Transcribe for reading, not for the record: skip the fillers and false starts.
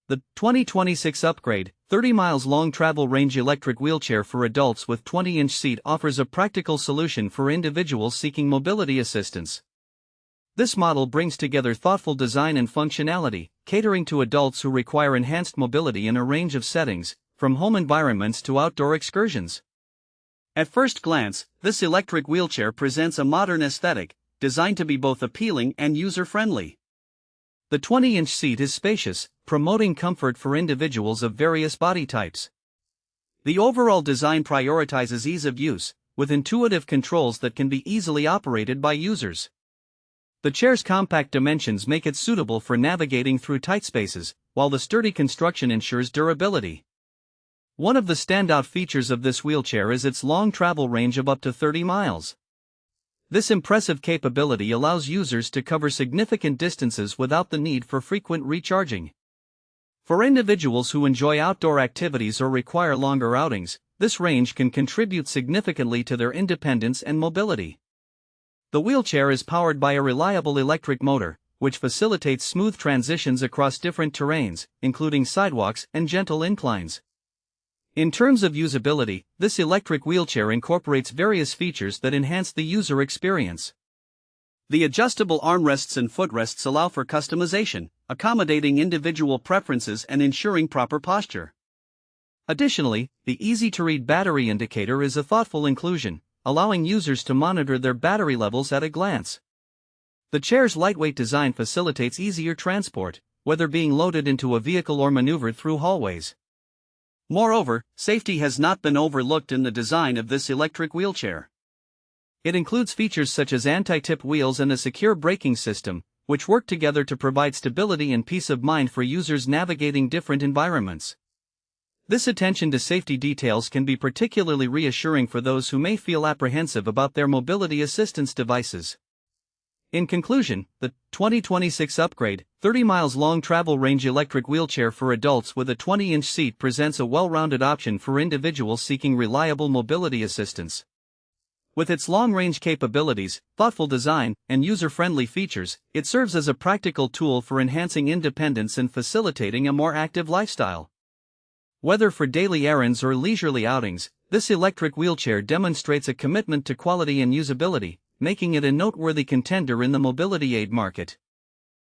The 2026 upgrade, 30 miles long travel range electric wheelchair for adults with 20-inch seat offers a practical solution for individuals seeking mobility assistance. This model brings together thoughtful design and functionality, catering to adults who require enhanced mobility in a range of settings, from home environments to outdoor excursions. At first glance, this electric wheelchair presents a modern aesthetic, designed to be both appealing and user-friendly. The 20-inch seat is spacious, promoting comfort for individuals of various body types. The overall design prioritizes ease of use, with intuitive controls that can be easily operated by users. The chair's compact dimensions make it suitable for navigating through tight spaces, while the sturdy construction ensures durability. One of the standout features of this wheelchair is its long travel range of up to 30 miles. This impressive capability allows users to cover significant distances without the need for frequent recharging. For individuals who enjoy outdoor activities or require longer outings, this range can contribute significantly to their independence and mobility. The wheelchair is powered by a reliable electric motor, which facilitates smooth transitions across different terrains, including sidewalks and gentle inclines. In terms of usability, this electric wheelchair incorporates various features that enhance the user experience. The adjustable armrests and footrests allow for customization, accommodating individual preferences and ensuring proper posture. Additionally, the easy-to-read battery indicator is a thoughtful inclusion, allowing users to monitor their battery levels at a glance. The chair's lightweight design facilitates easier transport, whether being loaded into a vehicle or maneuvered through hallways. Moreover, safety has not been overlooked in the design of this electric wheelchair. It includes features such as anti-tip wheels and a secure braking system, which work together to provide stability and peace of mind for users navigating different environments. This attention to safety details can be particularly reassuring for those who may feel apprehensive about their mobility assistance devices. In conclusion, the 2026 upgrade, 30 miles long travel range electric wheelchair for adults with a 20-inch seat presents a well-rounded option for individuals seeking reliable mobility assistance. With its long-range capabilities, thoughtful design, and user-friendly features, it serves as a practical tool for enhancing independence and facilitating a more active lifestyle. Whether for daily errands or leisurely outings, this electric wheelchair demonstrates a commitment to quality and usability, making it a noteworthy contender in the mobility aid market.